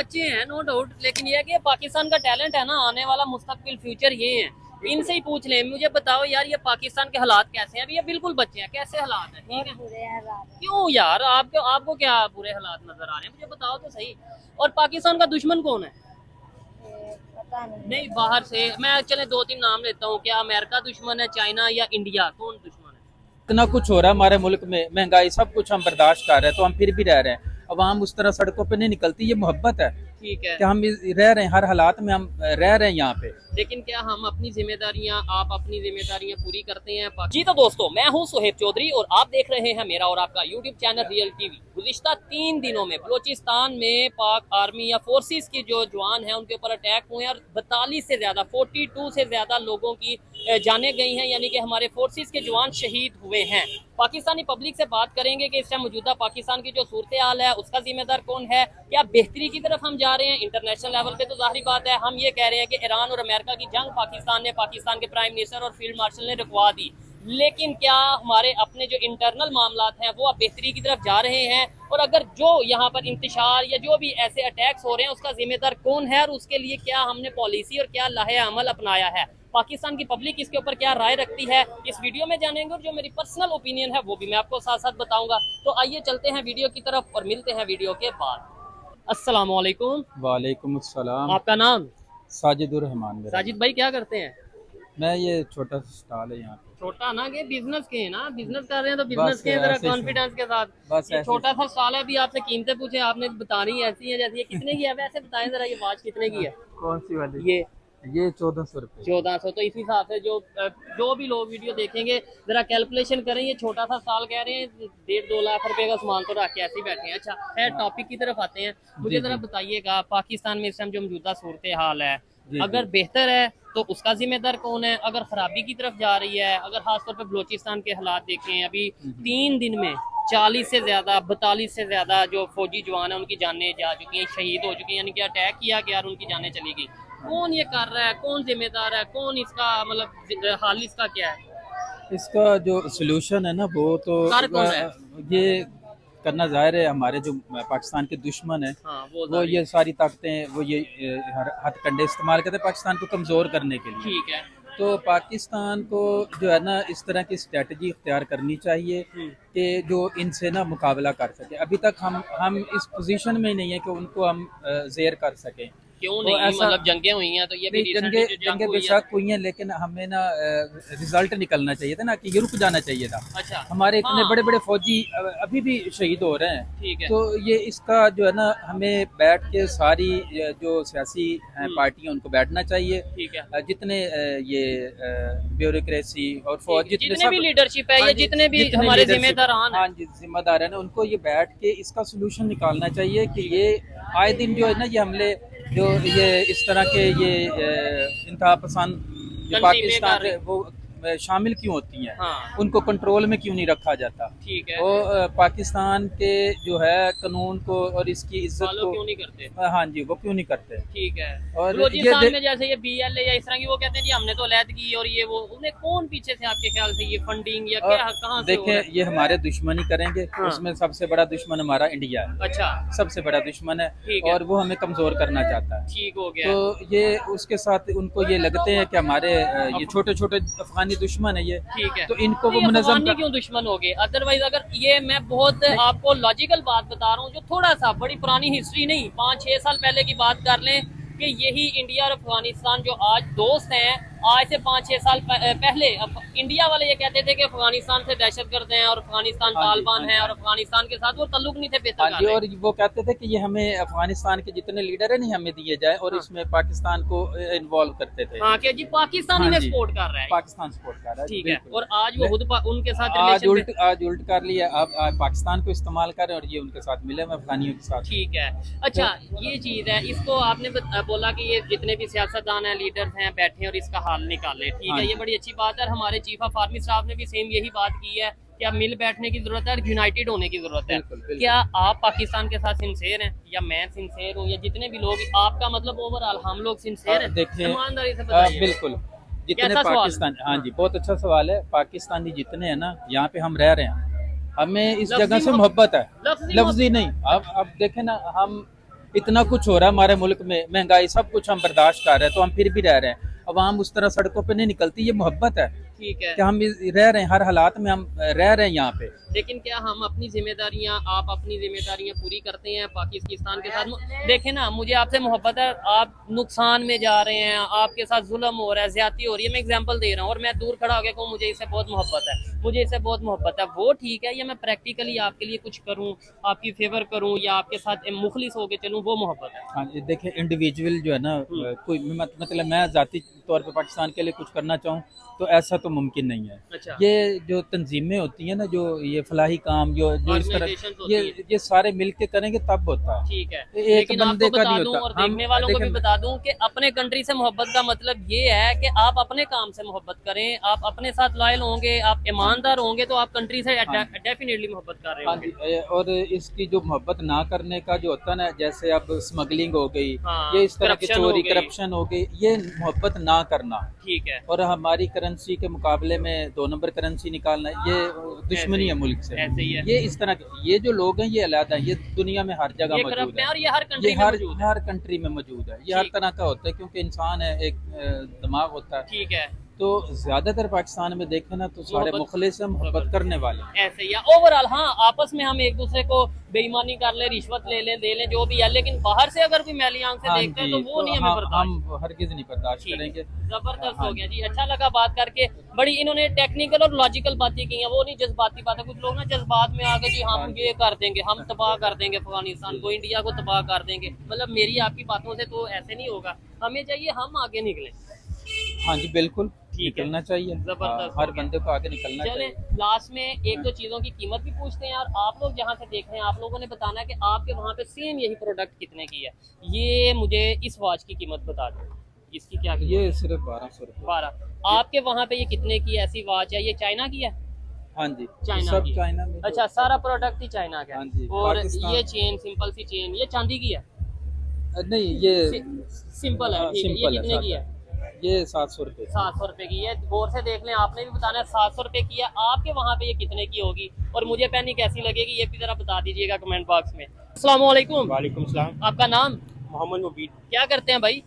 बच्चे हैं no doubt, लेकिन ये है कि पाकिस्तान का टैलेंट है ना, आने वाला मुस्तकबिल फ्यूचर ये है। इनसे ही पूछ ले, मुझे बताओ यार ये पाकिस्तान के हालात कैसे हैं? अभी ये बिल्कुल बच्चे हैं, कैसे हालात हैं? ठीक है, बुरे हालात क्यों यार आपको आपको क्या बुरे हालात नजर आ रहे हैं? मुझे बताओ तो सही। और पाकिस्तान का दुश्मन कौन है? पता नहीं। नहीं बाहर से मैं चले दो तीन नाम लेता हूँ, क्या अमेरिका दुश्मन है, चाइना या इंडिया, कौन दुश्मन है? इतना कुछ हो रहा है हमारे मुल्क में, महंगाई सब कुछ हम बर्दाश्त कर रहे हैं, तो हम फिर भी रह रहे हैं। अवाम उस तरह सड़कों पे नहीं निकलती, ये मोहब्बत है ठीक है, कि हम रह रहे हैं, हर हालात में हम रह रहे हैं यहाँ पे। लेकिन क्या हम अपनी जिम्मेदारियां, आप अपनी जिम्मेदारियां पूरी करते हैं? जी तो दोस्तों, मैं हूं सुहेब चौधरी और आप देख रहे हैं मेरा और आपका यूट्यूब चैनल रियल टीवी। गुज़िश्ता 3 दिनों में बलोचिस्तान में पाक आर्मी या फोर्सेस की जो जवान हैं उनके ऊपर अटैक हुए हैं और 42 से ज़्यादा 42 से ज़्यादा लोगों की जाने गई हैं, यानी कि हमारे फोर्सेस के जवान शहीद हुए हैं। पाकिस्तानी पब्लिक से बात करेंगे कि इस टाइम मौजूदा पाकिस्तान की जो सूरत हाल है उसका जिम्मेदार कौन है, क्या बेहतरी की तरफ हम जा रहे हैं? इंटरनेशनल लेवल पे तो जाहिर बात है, हम ये कह रहे हैं कि ईरान और अमेरिका की जंग पाकिस्तान के प्राइम मिनिस्टर और फील्ड मार्शल ने रुकवा दी, लेकिन क्या हमारे अपने जो इंटरनल मामलात हैं वो अब बेहतरी की तरफ जा रहे हैं? और अगर जो यहाँ पर इंतशार या जो भी ऐसे अटैक्स हो रहे हैं उसका जिम्मेदार कौन है और उसके लिए क्या हमने पॉलिसी और क्या लाहे अमल अपनाया है? पाकिस्तान की पब्लिक इसके ऊपर क्या राय रखती है, इस वीडियो में जानेंगे और जो मेरी पर्सनल ओपिनियन है वो भी मैं आपको साथ साथ बताऊंगा। तो आइए चलते हैं वीडियो की तरफ और मिलते हैं वीडियो के बाद। अस्सलाम वालेकुम। वालेकुम अस्सलाम। आपका नाम? साजिदुर रहमान मेरा। साजिद भाई क्या करते हैं? मैं ये छोटा स्टॉल है यहाँ पे। छोटा ना, के बिजनेस के हैं ना, बिजनेस कर रहे हैं तो बिजनेस के जरा ऐसे कॉन्फिडेंस के साथ। बस ये ऐसे छोटा सा स्टॉल है, अभी आपसे कीमतें पूछे आपने बतानी ऐसी है जैसे। ये कितने की है वैसे बताएं जरा, ये वॉच कितने की है? कौन सी वाली? ये 1400 रुपये। 1400। तो इसी हिसाब से जो भी लोग वीडियो देखेंगे जरा कैलकुलेशन करें। ये छोटा सा स्टॉल कह रहे हैं 1.5-2 लाख रुपए का सामान तो रख के ऐसे ही बैठे हैं। अच्छा खैर टॉपिक की तरफ आते हैं। मुझे जरा बताइएगा पाकिस्तान में इस टाइम जो मौजूदा सूरत हाल है, अगर बेहतर है तो उसका जिम्मेदार कौन है? अगर खराबी की तरफ जा रही है, अगर खासतौर पर बलोचिस्तान के हालात देखें, अभी 3 दिन में 40 से ज्यादा 42 से ज्यादा जो फौजी जवान है उनकी जानें जा चुकी हैं, शहीद हो चुके हैं, यानी कि अटैक किया गया और उनकी जानें चली गई। कौन ये कर रहा है, कौन जिम्मेदार है, कौन इसका मतलब हाल इसका क्या है? इसका जो सोल्यूशन है ना वो तो कर कौन है? ये करना जाहिर है हमारे जो पाकिस्तान के दुश्मन है, हाँ, वो ये सारी ताकतें वो ये हथकंडे इस्तेमाल करते हैं पाकिस्तान को कमज़ोर करने के लिए। ठीक है। तो पाकिस्तान को जो है ना इस तरह की स्ट्रेटजी इख्तियार करनी चाहिए कि जो इनसे ना मुकाबला कर सके। अभी तक हम इस पोजीशन में नहीं है कि उनको हम ज़ेर कर सकें। क्यों तो नहीं? ऐसा मतलब जंगें हुई हैं तो ये भी जंगे बेशक हुई हैं, लेकिन हमें ना रिजल्ट निकलना चाहिए था ना, कि ये रुक जाना चाहिए था। अच्छा हमारे इतने हाँ। बड़े बड़े फौजी अभी भी शहीद हो रहे हैं। ठीक है। तो ये इसका जो है ना हमें बैठ के सारी जो सियासी पार्टियां उनको बैठना चाहिए। ठीक है। जितने ये ब्यूरोक्रेसी और फौज जितने भी लीडरशिप है, ये जितने भी हमारे जिम्मेदारान हैं, हाँ जी जिम्मेदार है ना, उनको ये बैठ के इसका सोल्यूशन निकालना चाहिए कि ये आए दिन जो है ना ये हमले जो ये इस तरह के ये इंतहा पसंद जो पाकिस्तान से वो शामिल क्यों होती हैं, हाँ। उनको कंट्रोल में क्यों नहीं रखा जाता। ठीक है। वो पाकिस्तान के जो है कानून को और इसकी इज्जत को क्यों नहीं करते? हाँ जी वो क्यों नहीं करते। ठीक है। और बलूचिस्तान में जैसे ये BLA या इस तरह की वो कहते हैं जी हमने तो अलहदगी और ये वो, उन्हें कौन पीछे से आपके ख्याल से ये फंडिंग या क्या कहाँ से? देखें ये हमारे दुश्मन ही करेंगे। हाँ। उसमें सबसे बड़ा दुश्मन हमारा इंडिया है। अच्छा सबसे बड़ा दुश्मन है और वो हमें कमजोर करना चाहता है। ठीक हो गया। तो ये उसके साथ उनको ये लगते हैं कि हमारे ये छोटे छोटे अफगानी दुश्मन है ये। ठीक है। तो इनको वो मुनज़्ज़म क्यों दुश्मन हो गए? अदरवाइज अगर ये मैं बहुत आपको लॉजिकल बात बता रहा हूँ, जो थोड़ा सा बड़ी पुरानी हिस्ट्री नहीं 5-6 साल पहले की बात कर लें कि यही इंडिया और अफगानिस्तान जो आज दोस्त हैं, आज से 5-6 साल पहले इंडिया वाले ये कहते थे कि अफगानिस्तान से दहशतगर्द हैं और अफगानिस्तान तालिबान है और अफगानिस्तान के साथ वो ताल्लुक नहीं थे बेहतर। और वो कहते थे कि ये हमें अफगानिस्तान के जितने लीडर है नहीं हमें दिए जाए और इसमें पाकिस्तान को इन्वॉल्व करते थे। हाँ कि जी पाकिस्तान इन्हें सपोर्ट कर रहा है, पाकिस्तान सपोर्ट कर रहा है। ठीक है। और आज वो खुद उनके साथ आज उल्ट कर लिया, अब पाकिस्तान को इस्तेमाल कर रहे हैं और ये उनके साथ मिले हुए अफगानियों के साथ। ठीक है। अच्छा ये चीज है, इसको आपने बोला कि ये जितने भी सियासतदान हैं, लीडर्स हैं, बैठे और इसका हाल निकाले। ठीक है, ये बड़ी अच्छी बात है। हमारे चीफ ऑफ आर्मी स्टाफ ने भी सेम यही बात की है कि अब मिल बैठने की जरूरत है और यूनाइटेड होने की जरूरत है। बिल्कुल। क्या आप पाकिस्तान के साथ सिंसेयर हैं या मैं सिंसेयर हूँ या जितने भी लोग, आपका मतलब ओवरऑल हम लोग सिंसेयर हैं? देखिए ईमानदारी से बताइए। बिल्कुल जितने पाकिस्तान, हाँ जी बहुत अच्छा सवाल है। पाकिस्तानी जितने हैं ना यहाँ पे हम रह रहे हैं, हमें इस जगह से मोहब्बत है, लफ्जी नहीं। अब देखें ना, हम इतना कुछ हो रहा है हमारे मुल्क में, महंगाई सब कुछ हम बर्दाश्त कर रहे हैं, तो हम फिर भी रह रहे हैं। अवाम उस तरह सड़कों पे नहीं निकलती, ये मोहब्बत है ठीक है। कि हम रह रहे हैं, हर हालात में हम रह रहे हैं यहाँ पे। लेकिन क्या हम अपनी जिम्मेदारियां, आप अपनी जिम्मेदारियां पूरी करते हैं पाकिस्तान के साथ? देखें ना, मुझे आपसे मोहब्बत है, आप नुकसान में जा रहे हैं, आपके साथ जुल्म हो रहा है, ज्यादती हो रही है, मैं एग्जांपल दे रहा हूँ, और मैं दूर खड़ा होकर कहूँ मुझे इससे बहुत मोहब्बत है, मुझे इससे बहुत मोहब्बत है, वो ठीक है? या मैं प्रैक्टिकली आपके लिए कुछ करूँ, आपकी फेवर करूँ, या आपके साथ मुखलिस होकर चलूँ, वो मोहब्बत है? हाँ जी, देखिए इंडिविजुअल जो है ना, कोई मतलब मैं ज़ाती तौर पे पाकिस्तान के लिए कुछ करना चाहूँ तो ऐसा तो मुमकिन नहीं है। अच्छा। ये जो तंजीमें होती हैं ना, जो ये फलाही काम जो जो इस तरह Organizations होती ये सारे मिल के करेंगे तब होता है। ठीक है। एक लेकिन बंदे आपको का बता नहीं दूं होता। और हम देखने वालों को भी देखें, बता दूं कि अपने कंट्री से मोहब्बत का मतलब ये है कि आप अपने काम से मोहब्बत करें, आप अपने साथ लॉयल होंगे, आप ईमानदार होंगे, तो आप कंट्री से डेफिनेटली मोहब्बत कर रहे हाँ होंगे। जी, और इसकी जो मोहब्बत ना करने का जो होता है ना, जैसे अब स्मगलिंग हो गई, हाँ, ये इस तरह की corruption हो चोरी गई। करप्शन हो गई, ये मोहब्बत ना करना। ठीक है। और हमारी करेंसी के मुकाबले में 2 नंबर करेंसी निकालना, ये दुश्मनी है मुल्क से। ऐसे ही है। ये इस तरह ये जो लोग हैं ये अलग है, ये दुनिया में हर जगह ये मौजूद करप्ट है है। और ये हर कंट्री ये में मौजूद है। हर कंट्री में मौजूद है, ये हर ठीक। तरह का होता है, क्योंकि इंसान है, एक दिमाग होता है। ठीक है। तो ज्यादातर पाकिस्तान में देखें ना तो सारे मोहब्बत- मुखलिस हैं, मोहब्बत करने वाले हैं। ऐसे ही है ओवरऑल। हाँ, आपस में हम एक दूसरे को बेईमानी कर ले, रिश्वत ले लें, दे लें, जो भी है, लेकिन बाहर से अगर कोई मैली आंख से हाँ देखते हैं जी, तो वो नहीं हमें बर्दाश्त। हम हरगिज नहीं बर्दाश्त ठीक है। करेंगे। जबरदस्त हाँ हो गया जी, अच्छा लगा बात करके। बड़ी इन्होंने टेक्निकल और लॉजिकल बातें की हैं, वो नहीं जज्बाती बातें। कुछ लोग ना जज्बात में आके जी हम ये कर देंगे, हम तबाह कर देंगे अफगानिस्तान को, इंडिया को तबाह कर देंगे, मतलब मेरी आपकी बातों से तो ऐसे नहीं होगा। हमें चाहिए हम आगे निकलें। हाँ जी, बिल्कुल ठीक है। निकलना चाहिए। जबरदस्त हर हो गया। बंदे को आगे निकलना चले चाहिए। लास्ट में एक दो चीज़ों की कीमत भी पूछते हैं, और आप लोग जहाँ से देख रहे हैं आप लोगों ने बताना है कि आपके वहाँ पे सेम यही प्रोडक्ट कितने की है। ये मुझे इस वॉच की कीमत बता दो, इसकी क्या कीमत? ये सिर्फ 1200 रुपये। 12। आपके वहाँ पे ये कितने की ऐसी वॉच है? ये चाइना की है? हाँ जी, चाइना सब की। चाइना में। अच्छा, सारा प्रोडक्ट ही चाइना का हाँ है। जी, और पाकिस्तान- ये चेन, सिंपल सी चेन, ये चांदी की है? नहीं, ये सिंपल है। ठीक है। ये सिंपल कितने की है? ये 700 रुपये। 700 रुपये की है। गौर से देख लें, आपने भी बताना है 700 रुपये की है। आपके वहाँ पे ये कितने की होगी और मुझे पहनी कैसी लगेगी, ये भी जरा बता दीजिएगा कमेंट बॉक्स में। अस्सलाम वालेकुम। वालेकुम सलाम। आपका नाम? मोहम्मद मुबीन। क्या करते हैं भाई?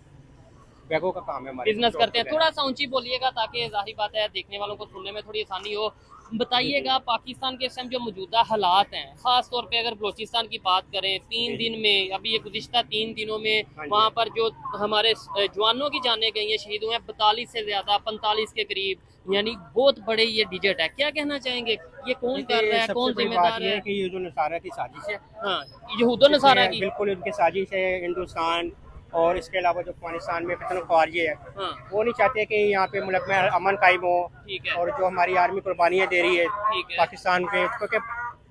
बैगों का काम है हमारे। बिजनेस करते हैं। थोड़ा सा ऊंची बोलिएगा ताकि जाहिर बात है देखने वालों को सुनने में थोड़ी आसानी हो। बताइएगा पाकिस्तान के इस टाइम जो मौजूदा हालात हैं, खास तौर पे अगर बलूचिस्तान की बात करें, 3 दिन में, अभी ये गुज़िश्ता 3 दिनों में हाँ जी। वहाँ पर जो हमारे जवानों की जानें गई हैं, शहीद हुए हैं 42 से ज़्यादा, 45 के करीब, यानी बहुत बड़े ये डिजिट है। क्या कहना चाहेंगे, ये कौन कर रहा है, सबसे कौन बड़ी बात जिम्मेदार ये है? है कि ये जो नसारा की साजिश है, हाँ, यहूदो नसारा की। बिल्कुल उनकी साजिश है। हिंदुस्तान और इसके अलावा जो अफगानिस्तान में फितन ख्वारी है, हाँ, वो नहीं चाहते कि यहाँ पे मुल्क में अमन कायम हो। ठीक है। और जो हमारी आर्मी कुर्बानियाँ दे रही है ठीक है। पाकिस्तान पे, क्योंकि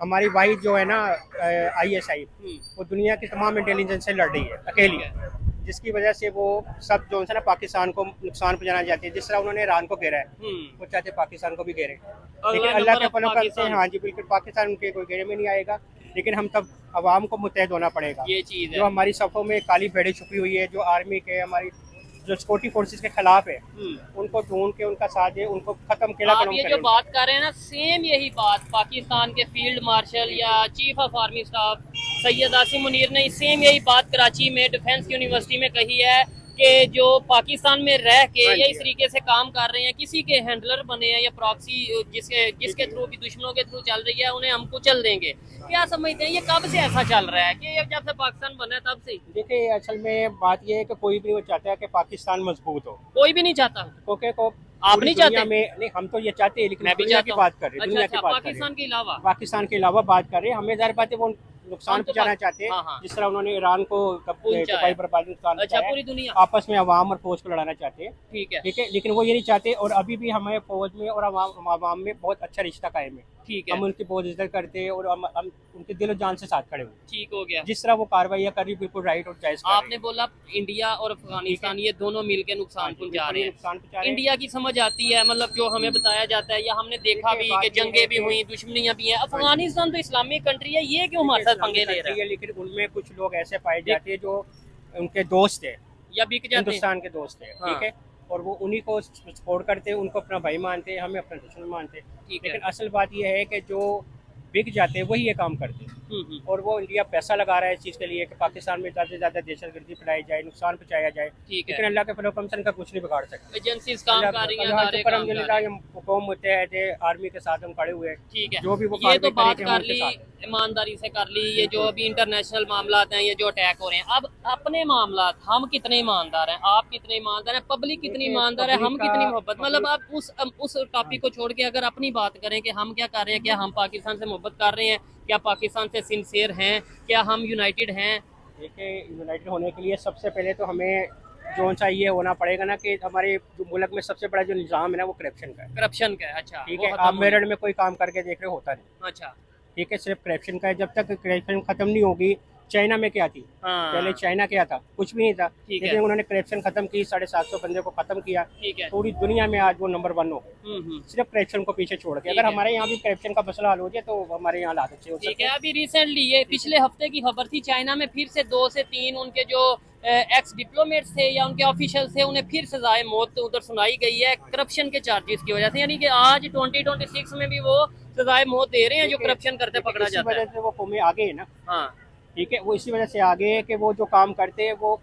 हमारी वाहिद जो है ना ISI, हम्म, वो दुनिया की तमाम इंटेलिजेंस से लड़ रही है अकेली, ठीक जिसकी वजह से वो सब जो है ना पाकिस्तान को नुकसान पहुंचाना चाहते हैं। जिस तरह उन्होंने ईरान को घेरा है, हम्म। वो चाहते पाकिस्तान को भी घेरे। अगला लेकिन अल्लाह नंबर के अब फजल से, पाकिस्तान। हाँ जी बिल्कुल, पाकिस्तान उनके कोई घेरे में नहीं आएगा। लेकिन हम तब आवाम को मुत्तहद होना पड़ेगा। ये चीज़ जो है। हमारी सफ़ों में काली भेड़ें छुपी हुई है, जो आर्मी के, हमारी जो सिक्योरिटी फोर्सेस के खिलाफ है, उनको ढूंढ के उनका साथ दे, उनको खत्म किला आप कलम ये जो करेंगे। बात कर रहे हैं ना, सेम यही बात पाकिस्तान के फील्ड मार्शल या chief of army staff Syed Asim Munir ने सेम यही बात कराची में डिफेंस यूनिवर्सिटी में कही है कि जो पाकिस्तान में रह के हाँ या जी। इस तरीके से काम कर रहे हैं, किसी के हैंडलर बने हैं या प्रॉक्सी जिसके थ्रू भी दुश्मनों के थ्रू चल रही है, उन्हें हम कुचल देंगे। क्या समझते हैं, ये कब से ऐसा चल रहा है कि ये जब से पाकिस्तान बना है तब से ही? देखिए, असल में बात यह है कि कोई भी वो चाहता है कि पाकिस्तान मजबूत हो, कोई भी नहीं चाहता। क्योंकि को आप पूरी नहीं दुनिया चाहते? में नहीं, हम तो ये चाहते हैं, लेकिन मैं भी दुनिया की चाहता हूँ। बात कर रहे हैं, दुनिया की अच्छा, बात कर रहे पाकिस्तान हैं। के अलावा पाकिस्तान के अलावा बात कर रहे हैं। हमें ज़ाहिर बात है वो नुकसान हम तो पहुंचाना बात- चाहते हैं, हाँ, हाँ। जिस तरह उन्होंने ईरान को पहुंचाया। तबाही बर्बादी नुकसान अच्छा, पहुंचाया। पूरी दुनिया। आपस में अवाम और फौज को लड़ाना चाहते हैं, ठीक है। ठीक है, लेकिन वो ये नहीं चाहते। और अभी भी हमें फौज में और अवाम में बहुत अच्छा रिश्ता कायम है। ठीक हम है। उनकी बहुत इज्जत करते हैं और हम उनके दिल और जान से साथ खड़े हुए हैं। ठीक हो गया। जिस तरह वो कार्रवाइयाँ कर रही बिल्कुल राइट और जायज़ कर रही आपने बोला इंडिया और अफगानिस्तान ये दोनों मिलकर नुकसान पहुंचा रहे हैं। नुकसान पहुंचा रहे हैं। इंडिया की समझ आती है, मतलब जो हमें बताया जाता है या हमने देखा भी देखिए, बात कि ये जंगें है भी कि- हुई, दुश्मनियां भी हैं। अफगानिस्तान तो इस्लामिक कंट्री है, ये क्यों हमारे साथ पंगे ले रहा है? लेकिन उनमें कुछ लोग ऐसे पाए जाते हैं जो उनके दोस्त है, या बिक जाते हैं? हिंदुस्तान के दोस्त है, हाँ। ठीक है, और वो उन्हीं को सपोर्ट करते हैं, उनको अपना भाई मानते हैं, हमें अपना दुश्मन मानते हैं। ठीक है। लेकिन असल बात यह है कि जो बिक जाते हैं वही ये काम करते हैं। और वो इंडिया पैसा लगा रहा है इस चीज़ के लिए कि पाकिस्तान में ज़्यादा से ज़्यादा दहशतगर्दी फैलाई जाए, नुकसान पहुँचाया जाए। ठीक है। लेकिन अल्लाह के फजल से इनका कुछ नहीं बिगाड़ सकते। एजेंसीज काम कर रही हैं, अदारे काम कर रहे हैं। कौम होते हैं थे, आर्मी के साथ हम खड़े हुए हैं। ठीक है, जो भी वो ये तो कार्रवाई बात करेंगे, हम कर उनके ली, साथ। ईमानदारी से कर ली। ये जो अभी इंटरनेशनल मामला हैं, ये जो अटैक हो रहे हैं, अब अपने मामला हम कितने ईमानदार हैं, आप कितने ईमानदार हैं, पब्लिक कितनी देखिए, ईमानदार है, हम पब्लिक कितनी का- मोहब्बत, मतलब आप उस टॉपिक को छोड़ के अगर अपनी बात करें कि हम क्या कर रहे हैं, क्या हम पाकिस्तान से मोहब्बत कर रहे हैं, क्या पाकिस्तान से सिंसियर हैं, क्या हम यूनाइटेड हैं? देखिए, यूनाइटेड होने के लिए सबसे पहले तो हमें जो चाहिए होना पड़ेगा ना कि हमारे जो मुल्क में सबसे बड़ा जो निज़ाम है ना वो करप्शन का है। करप्शन का है। अच्छा, ठीक वो है, खत्म आप होना- मेरठ में कोई काम करके देख रहे होता नहीं। अच्छा, ठीक है, सिर्फ करप्शन का है। जब तक करप्शन खत्म नहीं होगी, चाइना में क्या थी, हाँ, पहले चाइना क्या था, कुछ भी नहीं था। ठीक लेकिन है। उन्होंने करप्शन खत्म की, 750 बंदे को खत्म किया, ठीक है। पूरी दुनिया में आज वो नंबर 1 हो गए, सिर्फ करप्शन को पीछे छोड़ के। ठीक अगर है। हमारे यहाँ भी करप्शन का मसला हल हो जाए तो हमारे यहाँ हालात अच्छे हो ठीक सकते है। हैं। अभी रिसेंटली ये पिछले हफ्ते की खबर थी, चाइना में फिर से 2 से 3 उनके जो एक्स डिप्लोमेट्स थे या उनके ऑफिशियल थे, उन्हें फिर सजाए मौत उधर सुनाई गई है करप्शन के चार्जेस की वजह से। यानी कि आज 2026 में भी वो सजाए मौत दे रहे हैं जो करप्शन करते पकड़ा इसी जाता है। वजह से वो कौमें आगे है ना। हाँ, ठीक है, वो इसी वजह से आगे है कि वो जो काम करते हैं वो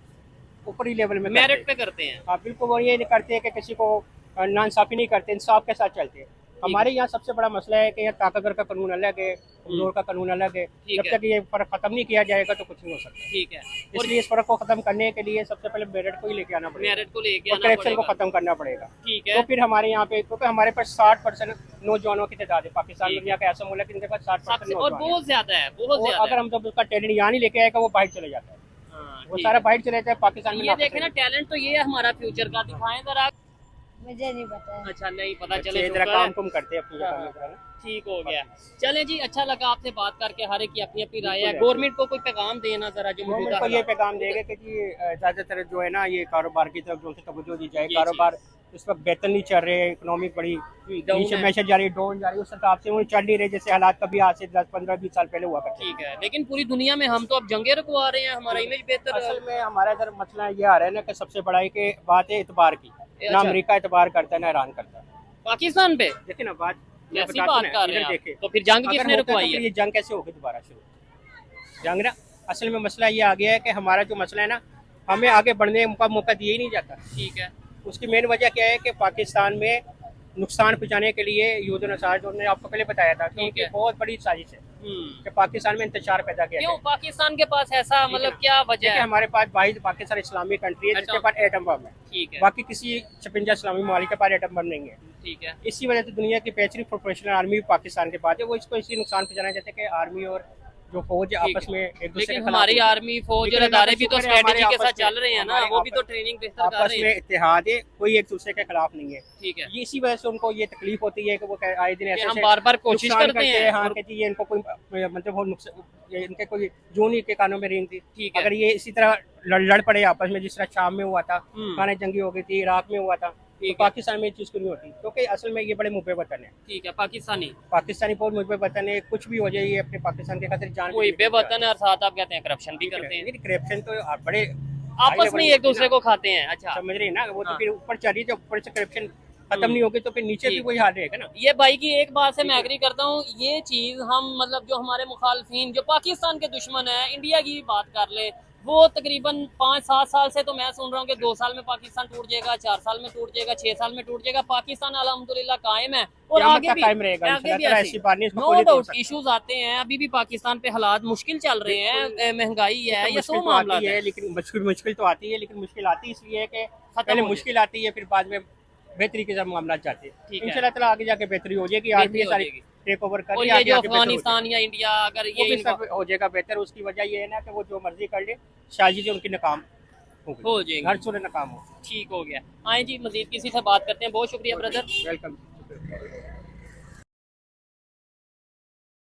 ऊपरी लेवल में मेरिट करते पे करते हैं। हैं। हाँ, बिल्कुल, वो ये नहीं करते कि किसी को नाइंसाफी नहीं करते, इंसाफ के साथ चलते हैं। हमारे यहाँ सबसे बड़ा मसला है कि यार ताकतवर का कानून अलग है, कमजोर का कानून अलग है। ठीक जब है। तक ये फर्क खत्म नहीं किया जाएगा तो कुछ नहीं हो सकता। ठीक है, और इसलिए इस फर्क को खत्म करने के लिए सबसे पहले मेरिट को ही लेके आना पड़ेगा मेरिट को लेके और आना करप्शन को पड़ेगा। खत्म करना पड़ेगा। ठीक तो है। फिर हमारे यहाँ पे, क्योंकि हमारे पास 60% नौजवानों की तादाद है। पाकिस्तान ठीक दुनिया का ऐसा मुल्क है जिनके पास 60% सबसे और नौजवान हैं। बहुत ज्यादा है, बहुत और ज्यादा अगर है। हम जब उसका टैलेंट यहाँ नहीं लेके आएगा वो बाहर चले जाता है। हाँ, वो ठीक सारा है। बाहर चले जाता है, पाकिस्तान में ये नाफिज देखे ना, रहेगा। टैलेंट तो ये है हमारा फ्यूचर का, दिखाएं जरा। मुझे नहीं पता है। अच्छा, नहीं पता बच्चे चले, जरा शुक्र है। काम कुम करते हैं अपनी हाँ, जगह में जरा ना। ठीक हो गया। चले जी, अच्छा लगा आपसे बात करके, हर एक की अपनी अपनी राय है। बिल्कुल है। गवर्नमेंट को कोई पैगाम देना जरा जो गवर्नमेंट मौजूदा को ये हालात- पैगाम देगा कि जी ज़्यादातर जो है ना ये कारोबार की तरफ जो से तवज्जो दी जाए। जी, कारोबार इस वक्त बेहतर नहीं चल रहे, इकोनॉमिक बड़ी डाउन नीचे है। मैशर जा रही है, डाउन जा रही है। उस हिसाब से वो चल नहीं रहे जैसे हालात कभी आज से 10-15-20 साल पहले हुआ करते थे। ठीक है, लेकिन पूरी दुनिया में हम तो अब जंगे रखवा रहे हैं, हमारा इमेज बेहतर असल में हमारा इधर मसला ये आ रहा है ना कि सबसे बड़ा है कि बात है इतबार की। ना अच्छा। अमेरिका इतबार करता है ना ईरान करता है। पाकिस्तान पे देखिए ना बात, मैं कैसी बताता बात हूं ना, कर रहे इधर हैं देखिए। आप? तो फिर जंग अगर किसने होता तो रुकवाई फिर है? ये जंग कैसे होगी दोबारा शुरू? जंग ना, असल में मसला ये आ गया है कि हमारा जो मसला है ना, हमें आगे बढ़ने का मौका दिया ही नहीं जाता। ठीक है। उसकी मेन वजह क्या है कि पाकिस्तान में नुकसान पहुंचाने के लिए यूद नसाज, उन्होंने आपको पहले बताया था कि ठीक उनकी है। बहुत बड़ी साजिश है कि पाकिस्तान में इंतशार पैदा किया क्यों जाए। पाकिस्तान के पास ऐसा, ठीक है मतलब ना? क्या वजह देखिए, है? हमारे पास वाहिद पाकिस्तान इस्लामी कंट्री है जिसके अच्छा। पास एटम बम है। ठीक है। बाकी किसी 56 इस्लामी ममालिक के पास एटम बम नहीं है। ठीक है। इसी वजह से दुनिया की बेहतरीन प्रोफेशनल आर्मी भी पाकिस्तान के पास है। वो इसको इसलिए नुकसान पहुंचाना चाहते हैं कि आर्मी और जो फौज है ठीक आपस है। में एक दूसरे लेकिन के खिलाफ हमारी होती है। आर्मी फौज लेकिन और अल्लाह अदारे का भी तो शुक्र है, स्ट्रेटेजी हमारे के साथ आपस में- चल रहे हैं ना, हमारे वो भी तो आपस- ट्रेनिंग बेहतर कर आपस रहे में हैं। इत्तेहाद है, कोई एक दूसरे के खिलाफ नहीं है। ठीक है। ये इसी वजह से उनको ये तकलीफ होती है कि वो आए दिन कि ऐसे हम ऐसे बार-बार कोशिश नुकसान करते हैं हाँ और- कि जी ये इनको कोई मतलब वो ये इनके कोई जून ही के कानों में रेंग थी। ठीक है। अगर ये इसी तरह लड़ पड़े आपस में जिस तरह शाम में हुआ था, हम्म। खाने जंगी हो गई थी, इराक में हुआ था, तो ठीक है। पाकिस्तान में ये चीज़ क्यों नहीं होती? क्योंकि असल में ये बड़े मुबे वतन है। ठीक है, पाकिस्तानी पाकिस्तानी बहुत मुबे वतन है, कुछ भी हो जाए ये अपने पाकिस्तान के खातिर जान कोई बेवतन है और साथ आप कहते हैं करप्शन भी करते हैं, करप्शन तो आप बड़े आपस में ही एक दूसरे को खाते हैं। अच्छा, समझ रहे हैं ना, वो तो हाँ। फिर ऊपर चल रही है, जब ऊपर से करप्शन खत्म नहीं होगी तो फिर नीचे भी ठीक। वही हाल रहेगा ना। ये भाई की एक बात से मैं एग्री करता हूँ, ये चीज हम मतलब जो हमारे मुखालफिन जो पाकिस्तान के दुश्मन है, इंडिया की भी बात कर ले, वो तकरीबन 5-7 साल से तो मैं सुन रहा हूँ कि 2 साल में पाकिस्तान टूट जाएगा, 4 साल में टूट जाएगा, 6 साल में टूट जाएगा। पाकिस्तान अल्हम्दुलिल्लाह कायम है और क़यामत आगे तक भी कायम रहेगा आगे भी इंशाल्लाह ताला, ऐसे ऐसी बात नहीं, इसको नो कोई नहीं तोड़ डाउट सकता। इश्यूज आते हैं, अभी भी पाकिस्तान पे हालात मुश्किल चल रहे हैं, महंगाई है, ये मुश्किल सब तो मामला आती है। है, लेकिन मुश्किल तो आती है, लेकिन मुश्किल आती इसलिए है कि खत्म पहले हो मुश्किल आती है, फिर बाद में बेहतरी के साथ मामला जाते हैं। ठीक है। इंशाल्लाह ताला आगे जाके बेहतरी हो जाएगी, बेहतरी आर्मी हो सारी जाएगी। टेक ओवर कर और ली, ये आगे जो आगे बेहतर हो अफगानिस्तान या इंडिया अगर जाएगी। ये वो भी इनका सब हो जाएगा बेहतर। उसकी वजह ये है ना कि वो जो मर्जी कर ले, साजिश उनकी नाकाम हो जाएंगी। हर सूरत नाकाम हो। ठीक हो गया। आए जी, मजीद किसी से बात करते हैं। बहुत शुक्रिया ब्रदर। वेलकम।